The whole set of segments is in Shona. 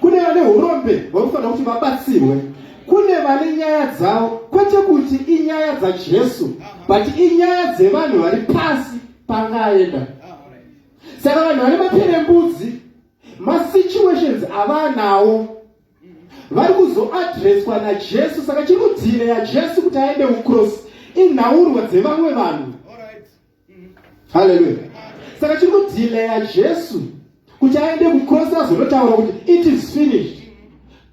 kune vane urombe vanofanira kuti vabatsirwe, kune vane nyaya dzavo, kwete kuti inyaya dzaJesu, but inyaya dzevanhu vari pasi pangaenda. Saka vanhu vane maperembudzi, masituations avanawo vari kuzoadreswa naJesu. Saka chiri kudhile yaJesu kuti aende kucross inhaurwa dzevamwe vanhu. Hallelujah. Saka chiri kudhile yaJesu kuti aende kucross azonotaura kuti it is finished.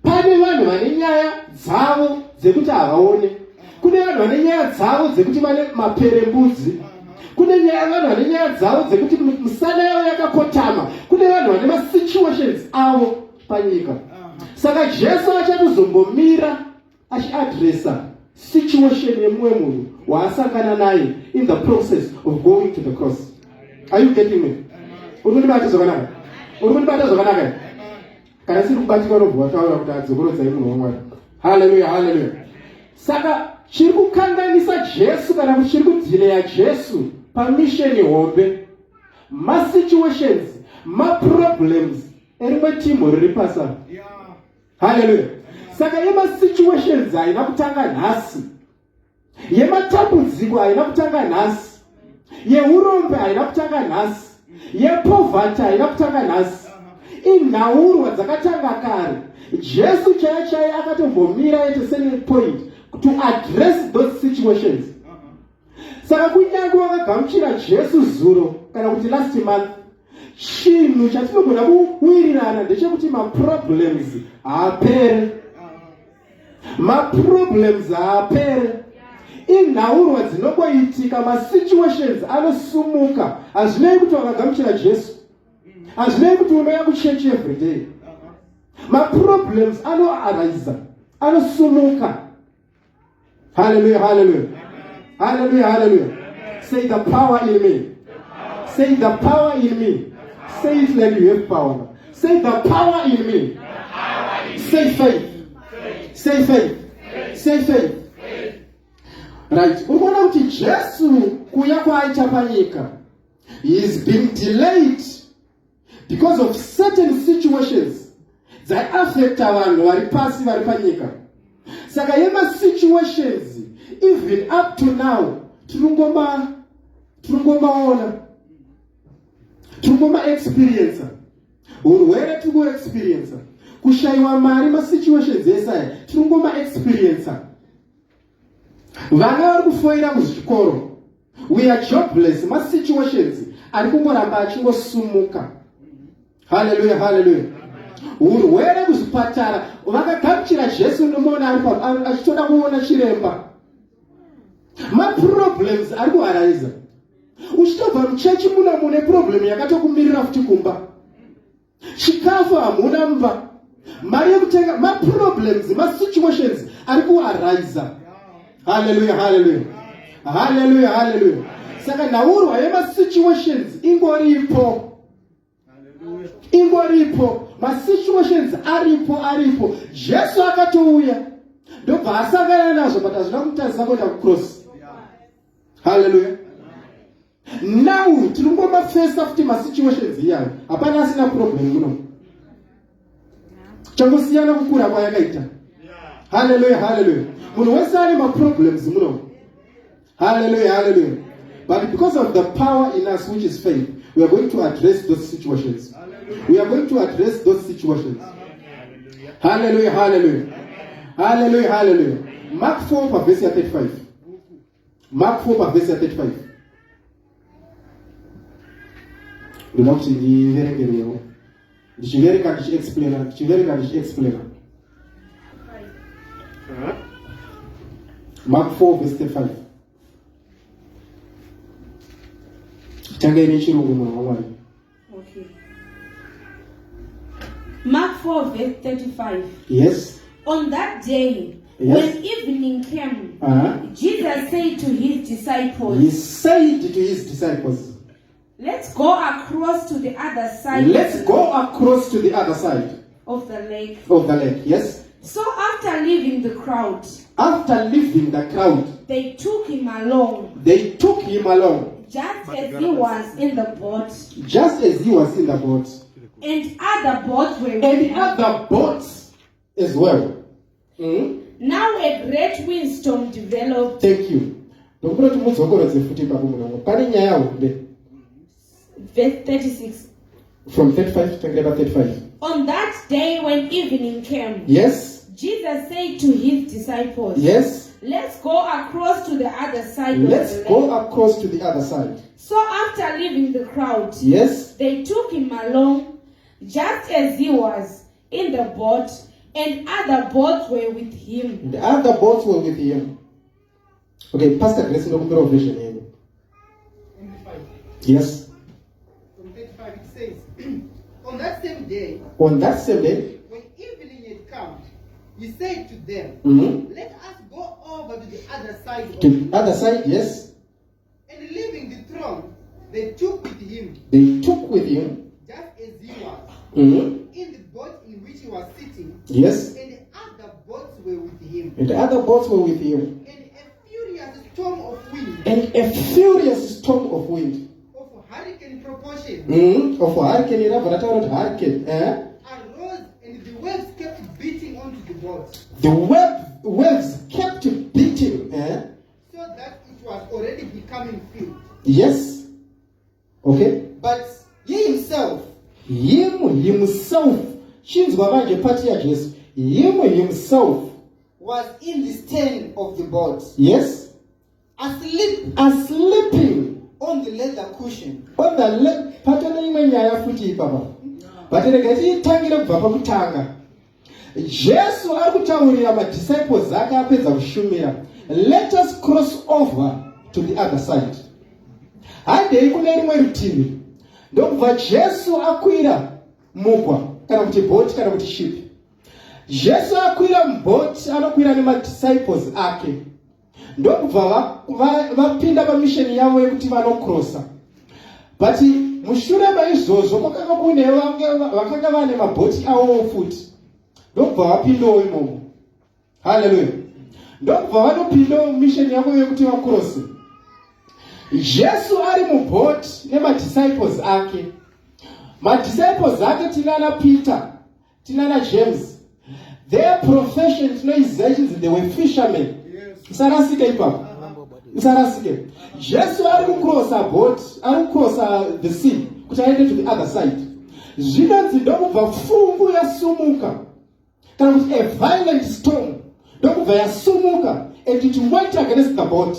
Pane vanhu vane nyaya dzavo dzekuti havaone, kune vanhu vane nyaya dzavo dzekuti vane maperembudzi, kune vanhu vane nyaya dzavo dzekuti misana yavo yakakotama, kune vanhu vane masituations avo panyika. Saka Jesu achatozombomira achiadresa situation yemumwe munhu waasangana naye in the process of going to the cross. Are you getting me? Uri kundibata zvakanaka? Uri kundibata zvakanaka? Kana siri kubatika robva wataura kuti adzokorodzai munhu waMwari. Hallelujah, hallelujah. Saka chiri kukanganisa Jesu kana kuti chiri kudhileya Jesu pamisheni hombe, masituations, maproblems erimwe timu riri pasa. Hallelujah. Saka yemasituations haina kutanga nhasi, yematambudziko haina kutanga nhasi, yeurombe haina kutanga nhasi, yepoverty haina kutanga nhasi. Inhaurwa dzakatanga kare. Jesu chaiye akatombomira at a certain point to address those situations. Saka kunyange wakagamuchira Jesu zuro kana kuti last month, chinhu chatinogona kuwirirana ndechekuti maproblems haapere. Maproblems haapere. Inhaurwa dzinongoitika, masituations anosumuka. Hazvinei kuti wakagamuchira Jesu, hazvinei kuti unouya kuchechi every day. Maproblems anoaraiza, anosumuka. Hallelujah, hallelujah. Hallelujah, hallelujah. Say the power in me. Say the power in me. Say it like you have power. Say the power in me. Say faith. Say faith. Say faith. Right. Unaona kuti Jesu kuya kwaita panyika, he is being delayed because of certain situations that affect vanhu vari pasi vari panyika. Saka yemasituations even up to now tirongoma experience urwere tiri experience, kushayiwa mari, masituations esaya tirongoma experience. Vana vari kufoira kuzvikoro, we are jobless, masituations ari kungoramba achingosumuka. Hallelujah, hallelujah. Urwere kuzvipatara, vakagamuchira Jesu ndomuona ari achitoda kuona chiremba. Maproblems ari kuharaiza. Uchitobva muchechi muno mune problem yakatokumirira futi kumba. Chikafu hamuna mba. Mari yekutenga, maproblems, masituations ari kuharaiza. Hallelujah, hallelujah. Hallelujah, hallelujah. Saka naurwa yemasituations ingoripo. Ingoripo. Masituations aripo. Jesu akatouya ndobva asangana nazvo, but hazvina kumutadzisa kuenda kucross. Hallelujah. Now tirongomafesa futi masituations iyayo, hapana asina problem muno. Changosiyana kukura kwayakaita. Hallelujah, hallelujah. Munhu wese ane maproblems muno. Hallelujah, hallelujah. But because of the power in us, which is faith, we are going to address those situations. We are going to address those situations. Hallelujah, hallelujah. Hallelujah, hallelujah. Mark 4 verse 35. Mark 4 verse 35. Unokuti ndiverengerewo. Ndichivereka ndichiexplaina. Mark 4 verse 35. Tangeni chirungu mwana wamwari. Okay. Mark 4 verse 35. Yes. On that day, Yes. when evening came, Jesus said to his disciples, He said to his disciples, let's go across to the other side. let's go across to the other side of the lake. of the lake. Yes. So after leaving the crowd, After leaving the crowd, they took him along, they took him along, just as he was in the boat. just as he was in the boat. and other boats were with and him. other boats as well. Mm? Now a great windstorm developed. Thank you. Ndokuda kuti mudzokorodze futi ipapo munongo. Pane nyaya hombe. Verse 36. From 35 to 35. On that day when evening came, Yes. Jesus said to his disciples, Yes. let's go across to the other side Let's of the go lake. across to the other side. So after leaving the crowd, Yes. they took him along, just as he was in the boat, and other boats were with him. And the other boats were with him. Okay, Pastor Grace, no number of vision here. 25. Yes. From 35 it says, on that same day, On that same day, when evening had come, he said to them, let us go over to the other side of to the the other side, yes, And leaving the throne, they took with him, they took with him. just as he was, Mhm. in the boat in which he was sitting, Yes. and the other boats were with him. And the other boats were with him. And a furious storm of wind, And a furious storm of wind. of hurricane proportion, Of hurricane, you know, but I told hurricane. arose, and the waves kept beating onto the boat, The waves kept beating. so that it was already becoming filled. Yes. Okay. But he himself Himself. Shinzwa manje pati ya Jesu. Himself. was in the stern of the boat, Yes. asleep Sleeping on the leather cushion. on the left. Patana imwe nyaya futi ipapa. Batereka titangire kubva pakutanga. Jesu ari kutaurira madisciples ake apedza kushumira. Let us cross over to the other side. Handei kune rimwe rutivi. Ndokubva Jesu akwira mugwa kana kuti boat kana kuti ship. Jesu akwira mubhoti anokwira nemadisciples ake. Ndokubva vapinda pamisheni yavo yekuti vanokrosa. But mushure maizvozvo kwakanga kune vakanga vane mabhoti avo futi. Ndokubva vapindawo imomo. Hallelujah. Ndokubva vanopindawo misheni yavo yekuti vakrose. Jesu ari mubhoti nemadisciples ake. Madisciples ake tinana Peter, tinana James. Their profession tinoiziva chinzi they were fishermen. Isarasike ipapo. Isarasike. Jesu ari kucrossa boat, ari kucrossa the sea kuti aende to the other side. Zvinonzi ndokubva fungu yasumuka. Kana kuti a violent storm ndokubva yasumuka and it went against the boat.